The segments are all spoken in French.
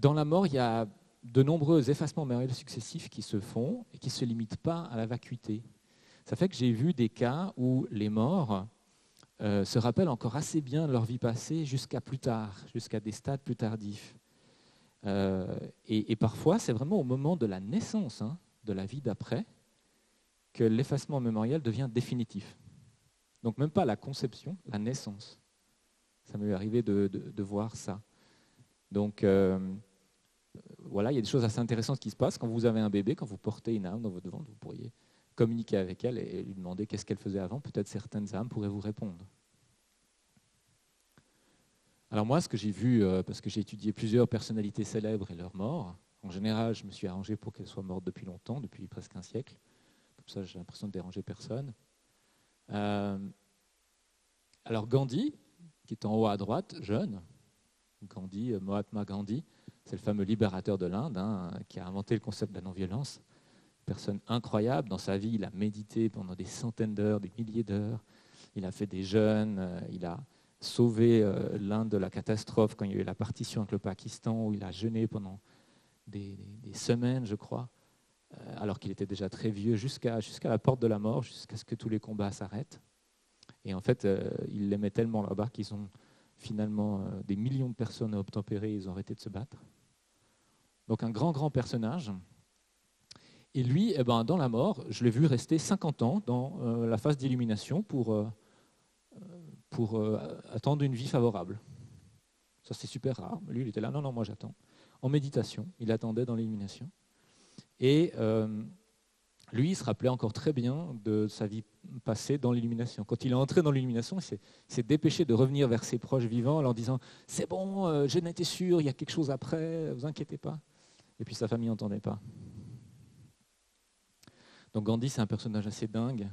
Dans la mort, il y a de nombreux effacements mémoriels successifs qui se font et qui ne se limitent pas à la vacuité. Ça fait que j'ai vu des cas où les morts se rappellent encore assez bien de leur vie passée jusqu'à plus tard, jusqu'à des stades plus tardifs. Et parfois, c'est vraiment au moment de la naissance, de la vie d'après, que l'effacement mémoriel devient définitif. Donc même pas la conception, la naissance. Ça m'est arrivé de voir ça. Donc voilà, il y a des choses assez intéressantes qui se passent. Quand vous avez un bébé, quand vous portez une âme dans votre ventre, vous pourriez communiquer avec elle et lui demander qu'est-ce qu'elle faisait avant. Peut-être certaines âmes pourraient vous répondre. Alors moi, ce que j'ai vu, parce que j'ai étudié plusieurs personnalités célèbres et leurs morts, en général, je me suis arrangé pour qu'elles soient mortes depuis longtemps, depuis presque un siècle. Comme ça, j'ai l'impression de déranger personne. Alors Gandhi, qui est en haut à droite, jeune, Gandhi, Mahatma Gandhi, c'est le fameux libérateur de l'Inde, qui a inventé le concept de la non-violence. Personne incroyable. Dans sa vie, il a médité pendant des centaines d'heures, des milliers d'heures. Il a fait des jeûnes, il a sauvé l'Inde de la catastrophe quand il y a eu la partition avec le Pakistan, où il a jeûné pendant des semaines, je crois, alors qu'il était déjà très vieux, jusqu'à la porte de la mort, jusqu'à ce que tous les combats s'arrêtent. Et en fait, il l'aimait tellement là-bas qu'ils ont finalement des millions de personnes à obtempérer, ils ont arrêté de se battre. Donc un grand personnage. Et lui, dans la mort, je l'ai vu rester 50 ans dans la phase d'illumination pour attendre une vie favorable. Ça, c'est super rare. Lui, il était là, non, moi j'attends. En méditation, il attendait dans l'illumination. Et lui, il se rappelait encore très bien de sa vie passée dans l'illumination. Quand il est entré dans l'illumination, il s'est dépêché de revenir vers ses proches vivants en leur disant « C'est bon, j'en étais sûr, il y a quelque chose après, ne vous inquiétez pas ». Et puis sa famille n'entendait pas. Donc Gandhi, c'est un personnage assez dingue.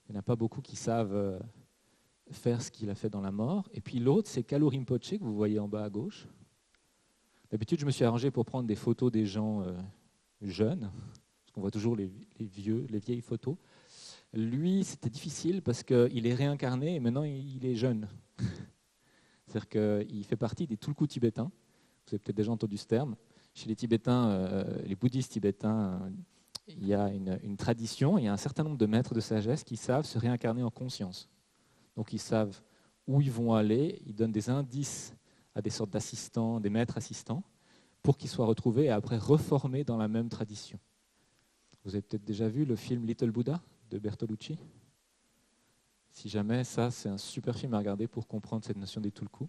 Il n'y en a pas beaucoup qui savent faire ce qu'il a fait dans la mort. Et puis l'autre, c'est Kalu Rinpoche, que vous voyez en bas à gauche. D'habitude, je me suis arrangé pour prendre des photos des gens jeunes, parce qu'on voit toujours les vieilles photos. Lui, c'était difficile parce qu'il est réincarné et maintenant il est jeune. C'est-à-dire qu'il fait partie des Tulku tibétains. Vous avez peut-être déjà entendu ce terme. Chez les Tibétains, les bouddhistes tibétains, il y a une tradition, il y a un certain nombre de maîtres de sagesse qui savent se réincarner en conscience. Donc ils savent où ils vont aller, ils donnent des indices à des sortes d'assistants, des maîtres assistants, pour qu'ils soient retrouvés et après reformés dans la même tradition. Vous avez peut-être déjà vu le film Little Buddha de Bertolucci. Si jamais, ça, c'est un super film à regarder pour comprendre cette notion des Tulku.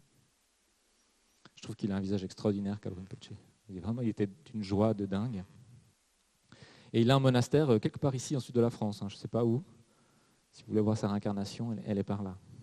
Je trouve qu'il a un visage extraordinaire, Kalu Rinpoche. Il était d'une joie de dingue. Et il a un monastère quelque part ici, en sud de la France. Je ne sais pas où. Si vous voulez voir sa réincarnation, elle est par là.